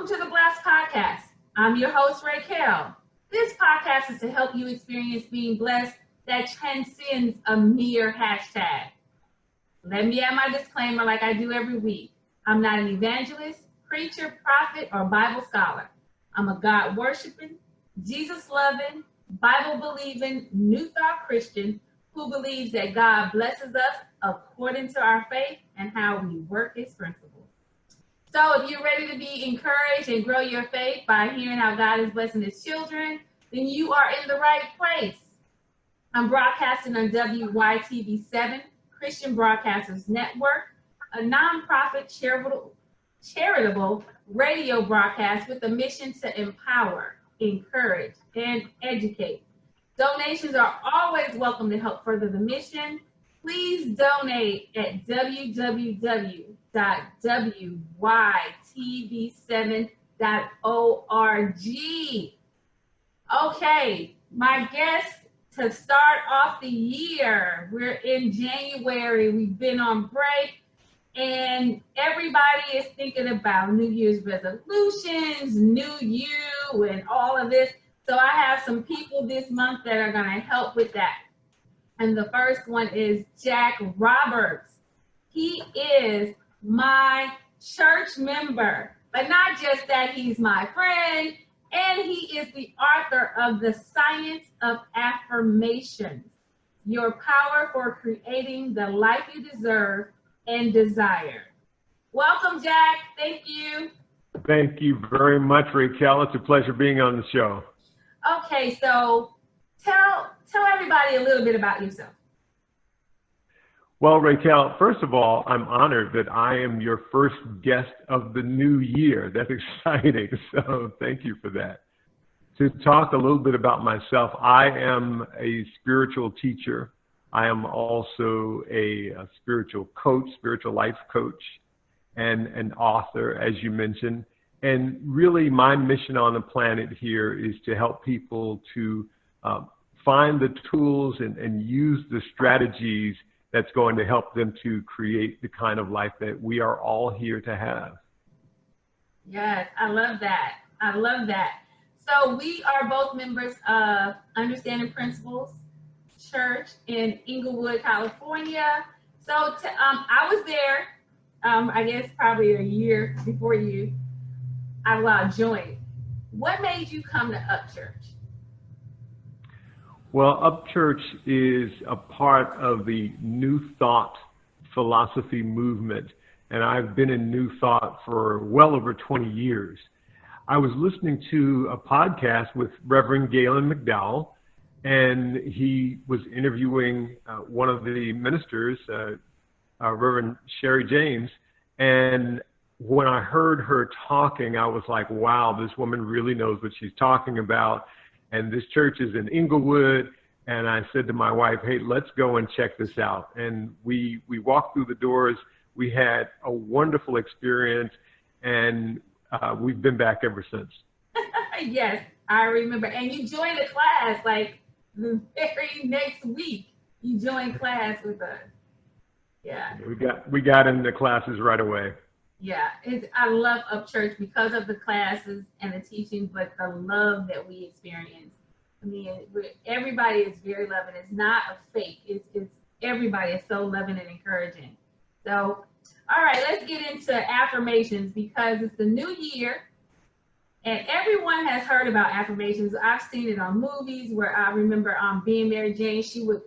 Welcome to the Blessed Podcast. I'm your host, Raquel. This podcast is to help you experience being blessed that transcends a mere hashtag. Let me add my disclaimer like I do every week. I'm not an evangelist, preacher, prophet, or Bible scholar. I'm a God-worshiping, Jesus-loving, Bible-believing, New Thought Christian who believes that God blesses us according to our faith and how we work His principles. So if you're ready to be encouraged and grow your faith by hearing how God is blessing His children, then you are in the right place. I'm broadcasting on WYTV7, Christian Broadcasters Network, a nonprofit charitable radio broadcast with a mission to empower, encourage, and educate. Donations are always welcome to help further the mission. Please donate at www.wytv7.org. Okay, my guest to start off the year. We're in January. We've been on break, and everybody is thinking about New Year's resolutions, new you, and all of this. So I have some people this month that are going to help with that. And the first one is Jack Roberts. He is my church member, but not just that, he's my friend, and he is the author of The Science of Affirmations, Your Power for Creating the Life You Deserve and Desire. Welcome, Jack. Thank you. Thank you very much, Raquel. It's a pleasure being on the show. Okay, so tell everybody a little bit about yourself. Well, Raquel, first of all, I'm honored that I am your first guest of the new year. That's exciting. So thank you for that. To talk a little bit about myself, I am a spiritual teacher. I am also a spiritual coach, spiritual life coach, and an author, as you mentioned. And really, my mission on the planet here is to help people to find the tools and use the strategies that's going to help them to create the kind of life that we are all here to have. Yes, I love that. I love that. So we are both members of Understanding Principles Church in Inglewood, California. So I was there, I guess probably a year before you. I joined. What made you come to Up Church? Well, Up Church is a part of the New Thought philosophy movement, and I've been in New Thought for well over 20 years. I was listening to a podcast with Reverend Galen McDowell, and he was interviewing one of the ministers, Reverend Sherry James, and when I heard her talking, I was like, wow, this woman really knows what she's talking about. And this church is in Inglewood. And I said to my wife, hey, let's go and check this out. And we walked through the doors. We had a wonderful experience, and we've been back ever since. Yes, I remember. And you joined a class like the very next week. You joined class with us. Yeah. We got into classes right away. Yeah, I love Up Church because of the classes and the teaching, but the love that we experience. I mean, everybody is very loving. It's not a fake. It's everybody is so loving and encouraging. So, all right, let's get into affirmations because it's the new year, and everyone has heard about affirmations. I've seen it on movies where I remember being Mary Jane. She would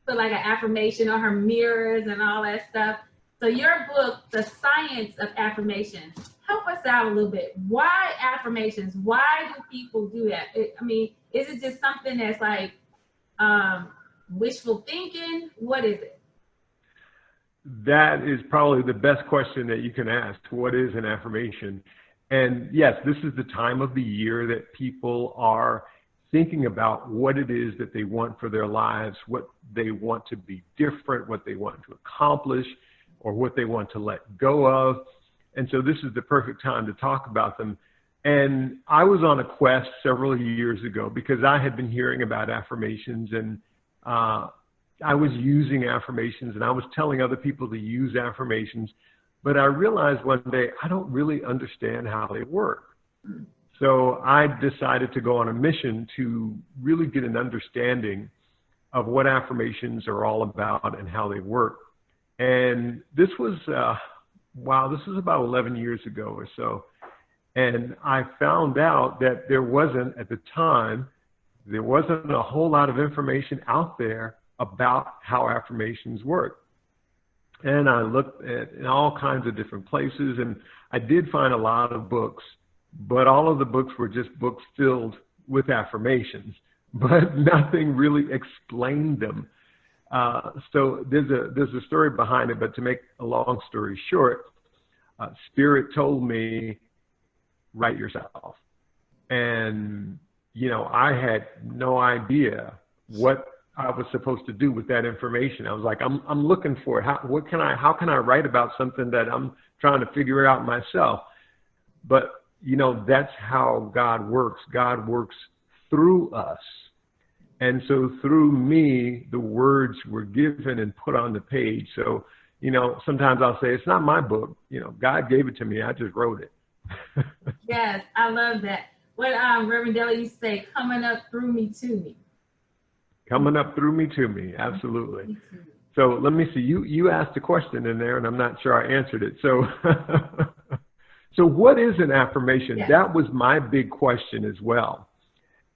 put like an affirmation on her mirrors and all that stuff. So your book, The Science of Affirmations, help us out a little bit. Why affirmations? Why do people do that? I mean, is it just something that's like wishful thinking? What is it? That is probably the best question that you can ask. What is an affirmation? And yes, this is the time of the year that people are thinking about what it is that they want for their lives, what they want to be different, what they want to accomplish, or what they want to let go of. And so this is the perfect time to talk about them. And I was on a quest several years ago because I had been hearing about affirmations, and I was using affirmations, and I was telling other people to use affirmations. But I realized one day I don't really understand how they work. So I decided to go on a mission to really get an understanding of what affirmations are all about and how they work. And this was, this was about 11 years ago or so. And I found out that there wasn't a whole lot of information out there about how affirmations work. And I looked in all kinds of different places, and I did find a lot of books, but all of the books were just books filled with affirmations, but nothing really explained them. So there's a story behind it, but to make a long story short, Spirit told me, write yourself. And, I had no idea what I was supposed to do with that information. I was like, I'm looking for it. How can I write about something that I'm trying to figure out myself? But, that's how God works. God works through us. And so through me, the words were given and put on the page. So, sometimes I'll say, it's not my book. God gave it to me. I just wrote it. Yes, I love that. What Reverend Della used to say, coming up through me to me. Coming up through me to me. Absolutely. So let me see. You asked a question in there, and I'm not sure I answered it. So, so what is an affirmation? Yes. That was my big question as well.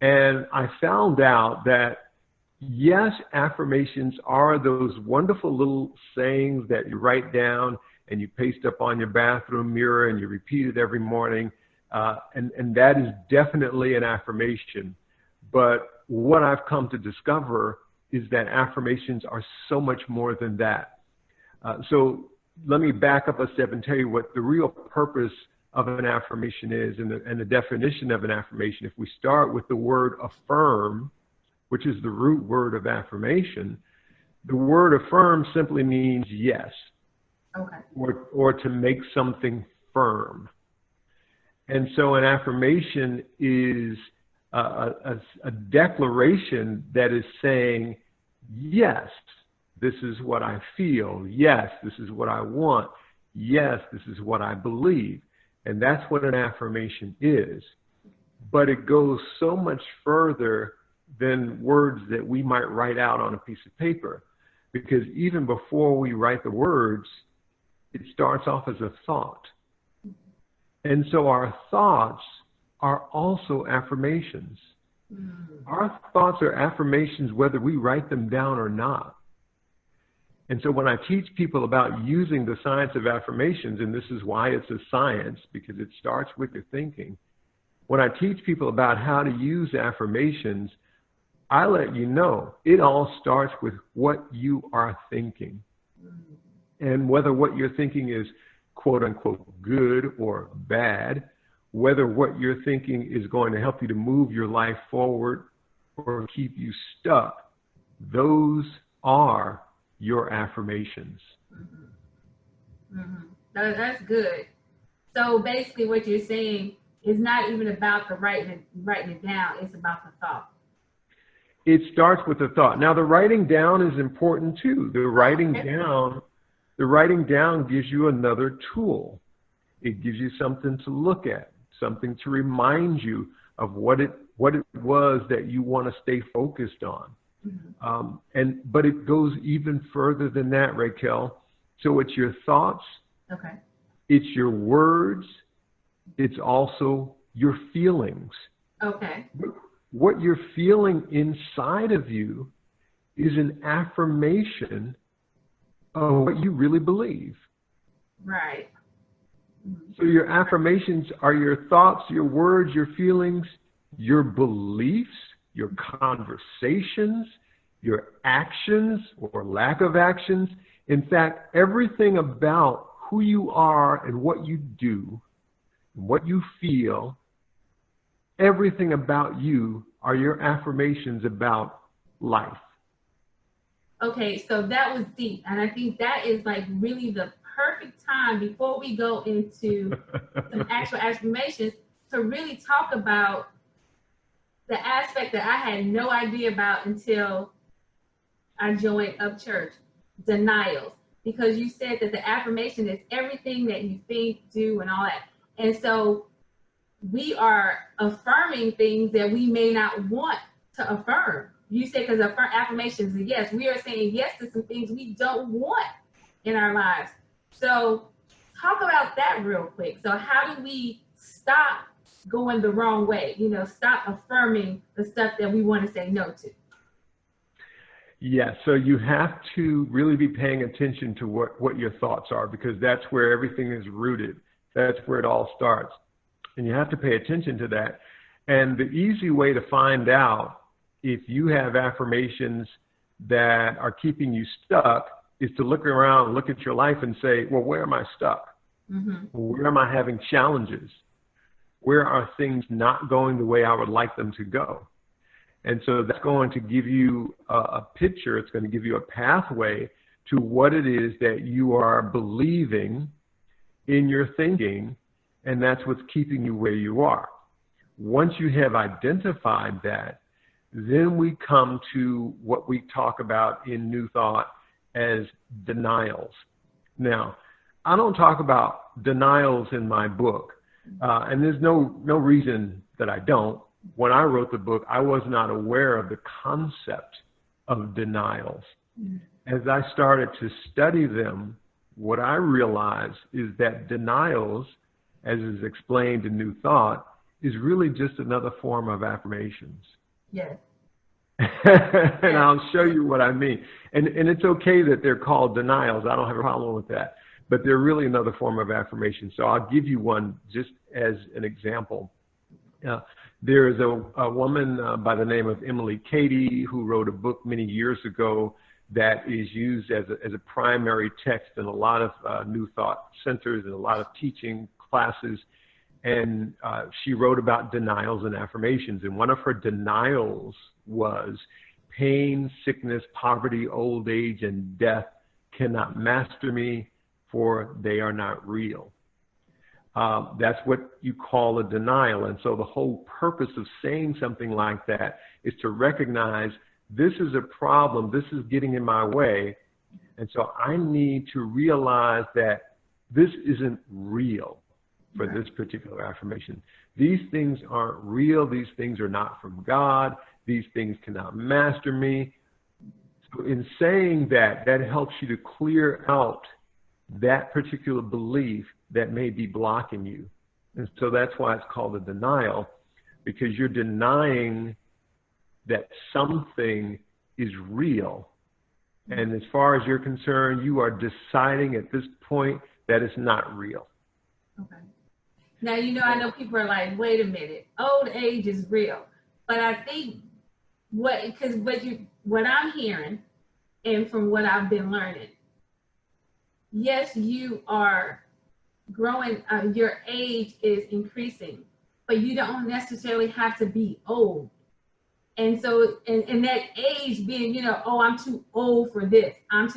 And I found out that, yes, affirmations are those wonderful little sayings that you write down and you paste up on your bathroom mirror and you repeat it every morning. And that is definitely an affirmation. But what I've come to discover is that affirmations are so much more than that. So let me back up a step and tell you what the real purpose of an affirmation is and the definition of an affirmation. If we start with the word affirm, which is the root word of affirmation, the word affirm simply means yes. Okay. Or to make something firm. And so an affirmation is a declaration that is saying, yes, this is what I feel. Yes, this is what I want. Yes, this is what I believe. And that's what an affirmation is. But it goes so much further than words that we might write out on a piece of paper. Because even before we write the words, it starts off as a thought. And so our thoughts are also affirmations. Our thoughts are affirmations whether we write them down or not. And so when I teach people about using the science of affirmations, and this is why it's a science, because it starts with your thinking. When I teach people about how to use affirmations, I let you know it all starts with what you are thinking. And whether what you're thinking is quote unquote good or bad, whether what you're thinking is going to help you to move your life forward or keep you stuck, those are your affirmations. That's good. So basically what you're saying is not even about the writing it down, it's about the thought. It starts with the thought. Now the writing down is important too. The writing down gives you another tool. It gives you something to look at, something to remind you of what it was that you want to stay focused on. But it goes even further than that, Raquel. So it's your thoughts, okay. It's your words, it's also your feelings. Okay. What you're feeling inside of you is an affirmation of what you really believe. Right. So your affirmations are your thoughts, your words, your feelings, your beliefs, your conversations, your actions or lack of actions. In fact, everything about who you are and what you do, and what you feel, everything about you are your affirmations about life. Okay, so that was deep. And I think that is like really the perfect time before we go into some actual affirmations to really talk about the aspect that I had no idea about until I joined Up Church, denials. because you said that the affirmation is everything that you think, do, and all that. And so we are affirming things that we may not want to affirm. You say because affirmations are yes. We are saying yes to some things we don't want in our lives. So talk about that real quick. So how do we stop going the wrong way? You know, stop affirming the stuff that we want to say no to. Yes, so you have to really be paying attention to what your thoughts are, because that's where everything is rooted. That's where it all starts. And you have to pay attention to that. And the easy way to find out if you have affirmations that are keeping you stuck is to look around, look at your life and say, well, where am I stuck? Mm-hmm. Where am I having challenges? Where are things not going the way I would like them to go? And so that's going to give you a picture. It's going to give you a pathway to what it is that you are believing in your thinking, and that's what's keeping you where you are. Once you have identified that, then we come to what we talk about in New Thought as denials. Now, I don't talk about denials in my book, and there's no reason that I don't. When I wrote the book, I was not aware of the concept of denials. As I started to study them, what I realized is that denials, as is explained in New Thought, is really just another form of affirmations. Yes. And I'll show you what I mean. And it's okay that they're called denials. I don't have a problem with that. But they're really another form of affirmation. So I'll give you one just as an example. There is a woman by the name of Emily Cady who wrote a book many years ago that is used as a primary text in a lot of New Thought centers and a lot of teaching classes. And she wrote about denials and affirmations. And one of her denials was pain, sickness, poverty, old age, and death cannot master me, for they are not real. That's what you call a denial. And so the whole purpose of saying something like that is to recognize this is a problem, this is getting in my way, and so I need to realize that this isn't real for this particular affirmation. These things aren't real, these things are not from God, these things cannot master me. So in saying that, that helps you to clear out that particular belief that may be blocking you. And so that's why it's called a denial, because you're denying that something is real. And as far as you're concerned, you are deciding at this point that it's not real. Okay. Now, you know, I know people are like, wait a minute, old age is real. But I think what I'm hearing and from what I've been learning, yes, you are growing, your age is increasing, but you don't necessarily have to be old. And so, and that age being, you know, oh, I'm too old for this. I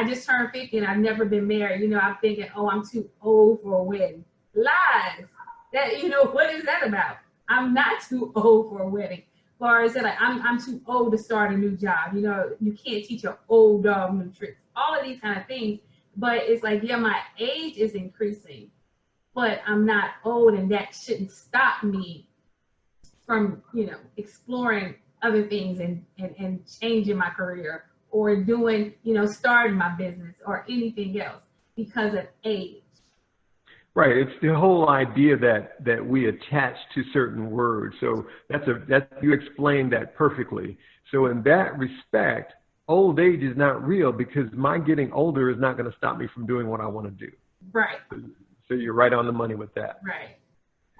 just turned 50 and I've never been married. You know, I'm thinking, oh, I'm too old for a wedding. Lies. That, you know, what is that about? I'm not too old for a wedding. Or is it like, I'm too old to start a new job. You know, you can't teach an old dog new tricks. All of these kind of things. But it's like, yeah, my age is increasing, but I'm not old, and that shouldn't stop me from, you know, exploring other things and changing my career or doing, you know, starting my business or anything else because of age. Right. It's the whole idea that we attach to certain words. So you explained that perfectly. So in that respect, old age is not real, because my getting older is not going to stop me from doing what I want to do. Right. So you're right on the money with that. Right.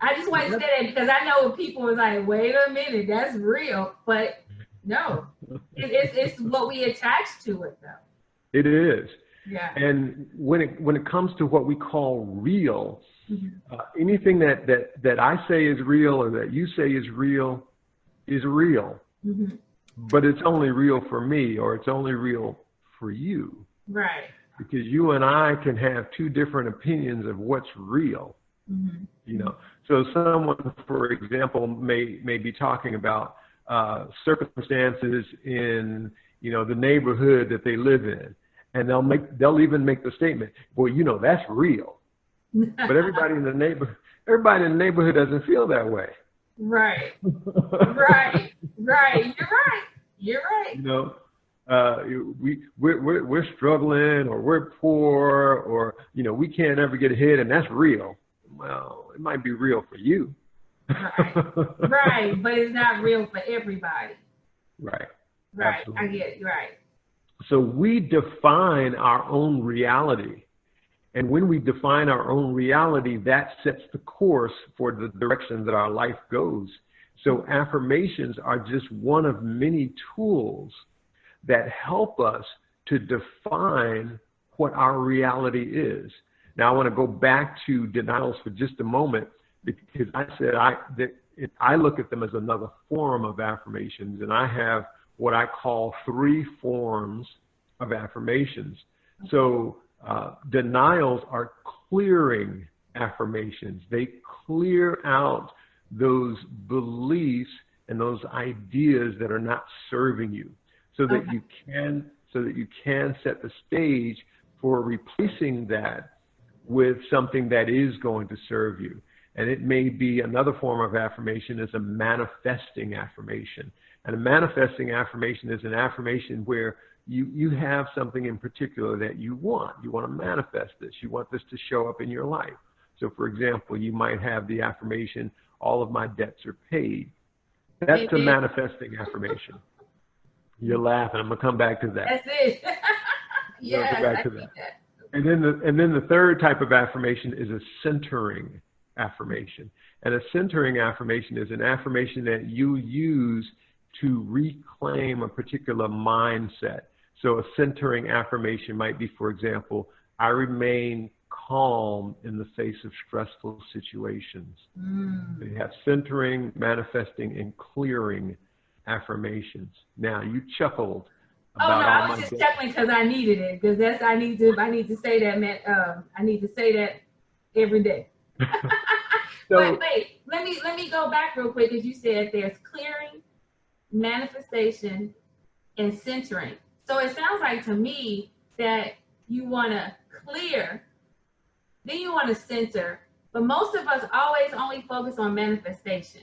I just wanted to say that because I know people was like, wait a minute, that's real. But no, it's what we attach to it, though. It is. Yeah. And when it comes to what we call real, anything that I say is real or that you say is real is real. Mm-hmm. But it's only real for me, or it's only real for you. Right. Because you and I can have two different opinions of what's real. Mm-hmm. You know, so someone, for example, may be talking about circumstances in, you know, the neighborhood that they live in. And they'll even make the statement, well, you know, that's real. But everybody in the neighborhood doesn't feel that way. Right. Right. Right. You're right. You know, we're struggling, or we're poor, or, you know, we can't ever get ahead, and that's real. Well, it might be real for you. Right. Right. But it's not real for everybody. Right. Right. Absolutely. I get it. Right. So we define our own reality. And when we define our own reality, that sets the course for the direction that our life goes. So affirmations are just one of many tools that help us to define what our reality is. Now, I want to go back to denials for just a moment, because I said I look at them as another form of affirmations, and I have what I call 3 forms of affirmations. So denials are clearing affirmations. They clear out those beliefs and those ideas that are not serving you, so that you can set the stage for replacing that with something that is going to serve you. And it may be another form of affirmation is a manifesting affirmation. And a manifesting affirmation is an affirmation where you have something in particular that you want. You want to manifest this. You want this to show up in your life. So, for example, you might have the affirmation, all of my debts are paid. That's a manifesting affirmation. You're laughing. I'm going to come back to that. That's it. Yes, come back to that. And then the third type of affirmation is a centering affirmation. And a centering affirmation is an affirmation that you use to reclaim a particular mindset. So a centering affirmation might be, for example, I remain calm in the face of stressful situations. So you have centering, manifesting, and clearing affirmations. Now, you chuckled about all my I was just chuckling because I needed it, because I need to say that, man. I need to say that every day. So, wait, let me go back real quick, because you said there's clearing, manifestation, and centering. So it sounds like to me that you want to clear, then you want to center, but most of us always only focus on manifestation.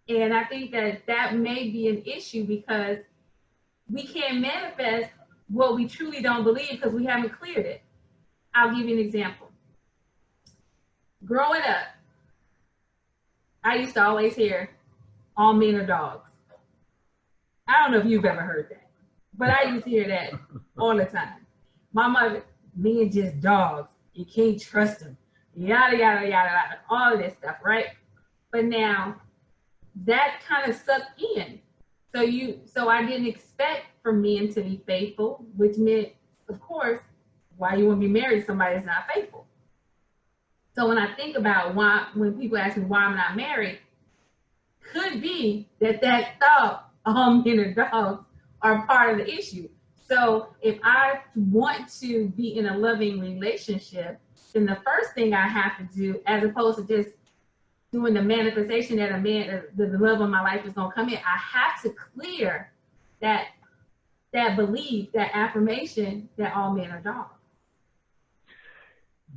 And I think that may be an issue, because we can't manifest what we truly don't believe because we haven't cleared it. I'll give you an example. Growing up, I used to always hear, all men are dogs. I don't know if you've ever heard that, but I used to hear that all the time. My mother, men just dogs. You can't trust them. Yada, yada, yada, yada, all of this stuff, right? But now that kind of sucked in. So I didn't expect for men to be faithful, which meant, of course, why you want to be married to somebody that's not faithful. So when I think about when people ask me why I'm not married, could be that thought, all men are dogs, are part of the issue. So if I want to be in a loving relationship, then the first thing I have to do, as opposed to just doing the manifestation that the love of my life is going to come in, I have to clear that belief, that affirmation that all men are dogs.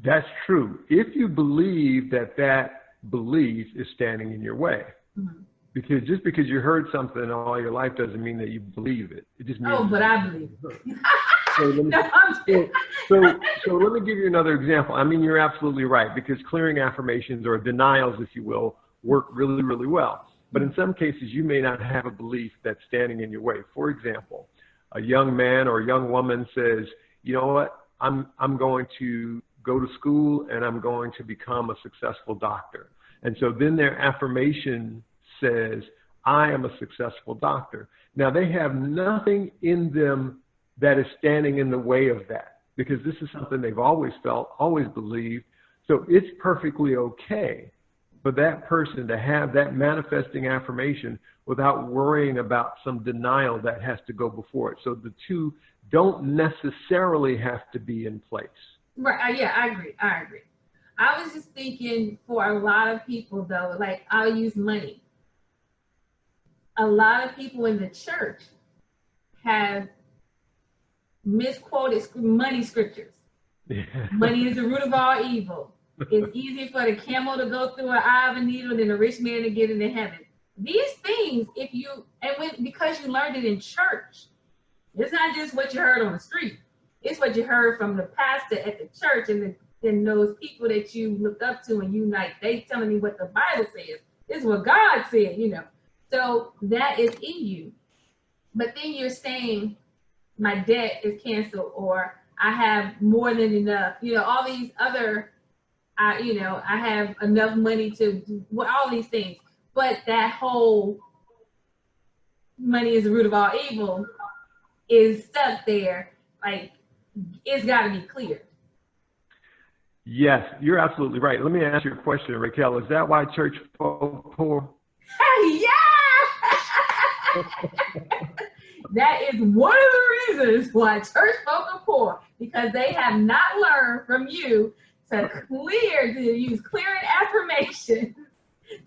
That's true. If you believe that belief is standing in your way. Mm-hmm. Because just because you heard something all your life doesn't mean that you believe it. It just means. But I believe it. So let me give you another example. I mean, you're absolutely right, because clearing affirmations, or denials, if you will, work really, really well. But in some cases, you may not have a belief that's standing in your way. For example, a young man or a young woman says, you know what, I'm going to go to school and I'm going to become a successful doctor. And so then their affirmation says, I am a successful doctor. Now, they have nothing in them that is standing in the way of that, because this is something they've always felt, always believed. So it's perfectly okay for that person to have that manifesting affirmation without worrying about some denial that has to go before it. So the two don't necessarily have to be in place. Right. Yeah, I agree. I was just thinking, for a lot of people, though, like, I'll use money. A lot of people in the church have misquoted money scriptures. Money is the root of all evil. It's easier for the camel to go through an eye of a needle than a rich man to get into heaven. These things, because you learned it in church, it's not just what you heard on the street. It's what you heard from the pastor at the church and those people that you looked up to, and they telling me what the Bible says. This is what God said, So that is in you. But then you're saying my debt is canceled, or I have more than enough. All these other, I have enough money to do all these things. But that whole money is the root of all evil is stuck there. It's got to be clear. Yes, you're absolutely right. Let me ask you a question, Raquel. Is that why church folk poor? Yeah! That is one of the reasons why church folk are poor, because they have not learned from you to use clearing affirmations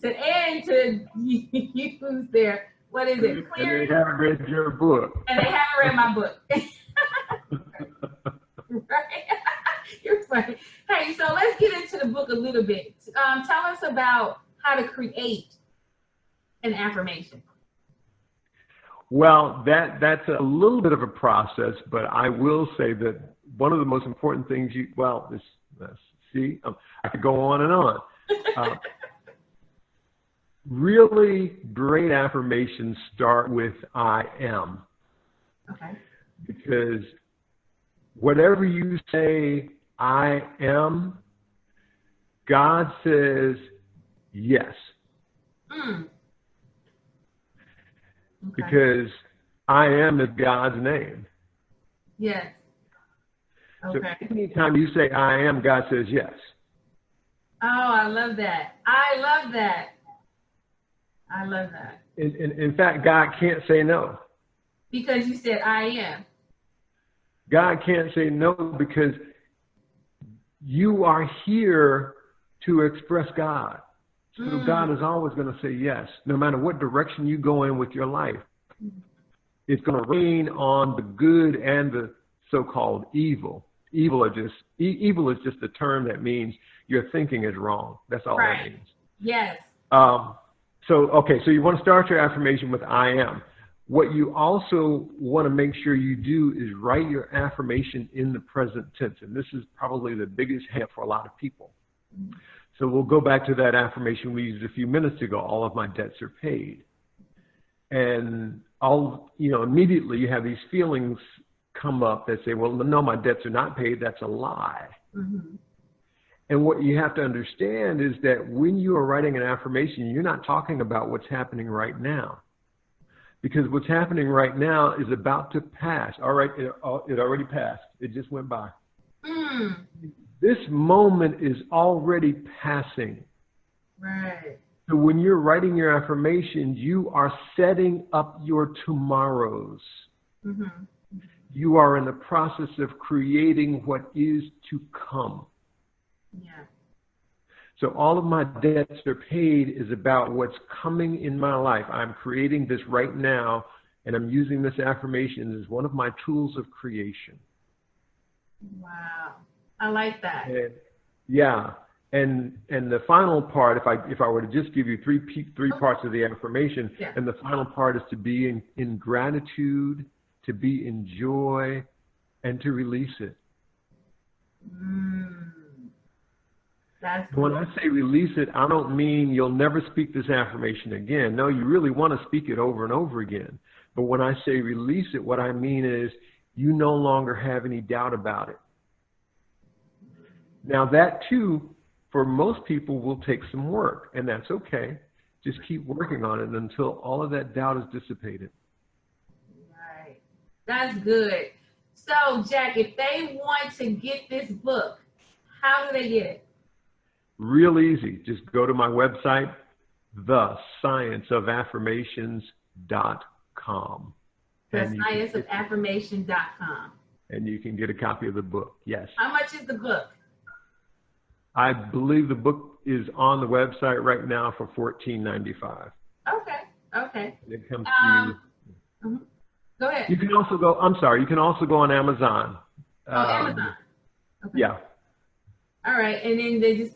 to use their, what is it? Clearing. And they haven't read your book. And they haven't read my book. Right? You're funny. Hey, so let's get into the book a little bit. Tell us about how to create an affirmation. Well, that's a little bit of a process, but I will say that one of the most important things I could go on and on. Really great affirmations start with I am. Okay. Because whatever you say I am, God says yes. Okay. Because I am is God's name. Yes. Okay. So anytime you say I am, God says yes. Oh, I love that. I love that. In fact, God can't say no. Because you said I am. God can't say no because you are here to express God. So God is always going to say yes, no matter what direction you go in with your life. It's going to rain on the good and the so-called evil. Evil is just a term that means your thinking is wrong. That's all that means. Yes. So you want to start your affirmation with I am. What you also want to make sure you do is write your affirmation in the present tense. And this is probably the biggest hint for a lot of people. So we'll go back to that affirmation we used a few minutes ago. All of my debts are paid. And immediately you have these feelings come up that say, well, no, my debts are not paid. That's a lie. Mm-hmm. And what you have to understand is that when you are writing an affirmation, you're not talking about what's happening right now. Because what's happening right now is about to pass. All right, it already passed. It just went by. This moment is already passing. Right. So when you're writing your affirmations, you are setting up your tomorrows. Mm-hmm. You are in the process of creating what is to come. Yeah. So all of my debts are paid is about what's coming in my life. I'm creating this right now, and I'm using this affirmation as one of my tools of creation. Wow. I like that. And the final part, if I were to just give you three parts of the affirmation, and the final part is to be in gratitude, to be in joy, and to release it. When I say release it, I don't mean you'll never speak this affirmation again. No, you really want to speak it over and over again. But when I say release it, what I mean is you no longer have any doubt about it. Now that too, for most people, will take some work, and that's okay. Just keep working on it until all of that doubt is dissipated. Right. That's good. So, Jack, if they want to get this book, how do they get it? Real easy. Just go to my website, thescienceofaffirmations.com. Thescienceofaffirmation.com. And you can get a copy of the book. Yes. How much is the book? I believe the book is on the website right now for $14.95. Okay. It comes to you. Go ahead. You can also go, I'm sorry, you can also go on Amazon. Amazon. Okay. Yeah. All right, and then they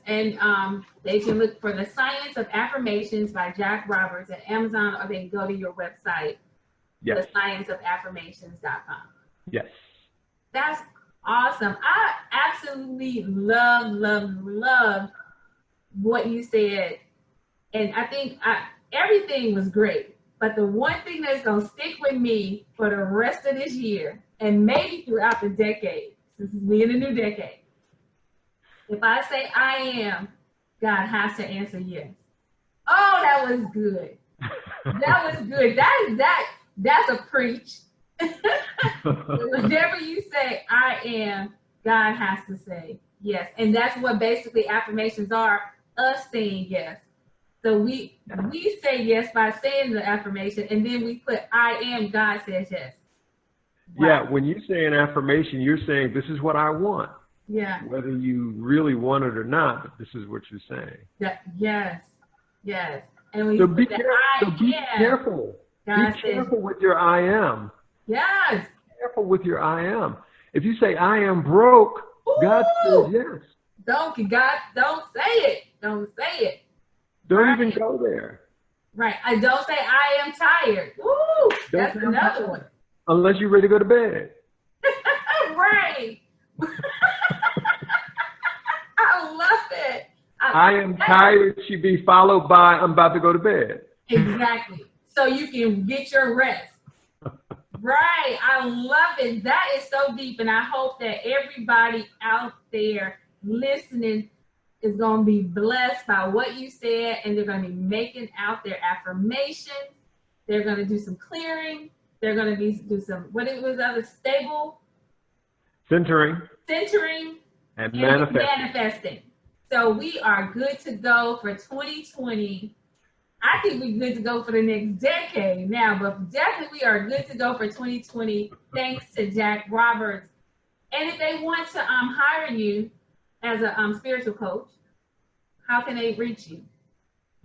can look for The Science of Affirmations by Jack Roberts at Amazon, or they can go to your website, Yes. thescienceofaffirmations.com. Yes. That's awesome. I absolutely love what you said, and I think everything was great. But the one thing that's gonna stick with me for the rest of this year, and maybe throughout the decade, since we're in a new decade. If I say I am, God has to answer yes. Oh, that was good. That was good. That's a preach. Whenever you say I am, God has to say yes. And that's what basically affirmations are, us saying yes. So we say yes by saying the affirmation, and then we put I am, God says yes. Wow. Yeah, when you say an affirmation, you're saying this is what I want. Yeah. Whether you really want it or not, but this is what you're saying. Yes. And when So you be, put careful. God be careful with your I am. Yes. Be careful with your I am. If you say I am broke, God says yes. Don't say it. Don't say it. Don't even go there. Right. I don't say I am tired. Woo! That's another one. Unless you're ready to go to bed. Right. I love it. I am tired should be followed by I'm about to go to bed. Exactly. So you can get your rest. Right. I love it. That is so deep. And I hope that everybody out there listening is going to be blessed by what you said, and they're going to be making out their affirmations. They're going to do some clearing. They're going to do some, stable? Centering. And manifesting. So we are good to go for 2020. I think we're good to go for the next decade now, but definitely we are good to go for 2020 thanks to Jack Roberts. And if they want to hire you as a spiritual coach, how can they reach you?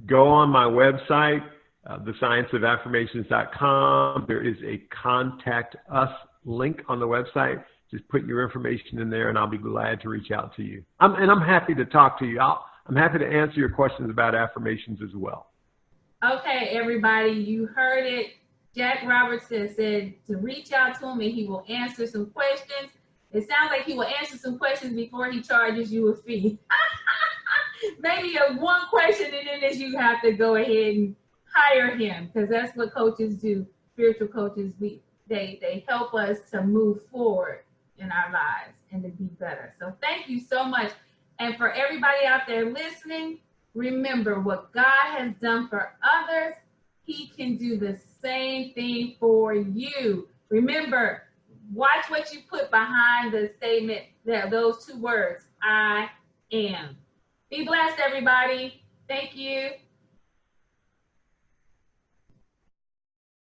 Go on my website, thescienceofaffirmations.com. There is a contact us link on the website. Just put your information in there, and I'll be glad to reach out to you. I'm happy to talk to you. I'm happy to answer your questions about affirmations as well. Okay, everybody, you heard it. Jack Roberts said to reach out to him, and he will answer some questions. It sounds like he will answer some questions before he charges you a fee. Maybe one question, and then you have to go ahead and hire him, because that's what coaches do. Spiritual coaches, they help us to move forward in our lives and to be better. So thank you so much. And for everybody out there listening, remember what God has done for others, he can do the same thing for you. Remember, watch what you put behind the statement, those two words, I am. Be blessed, everybody. Thank you.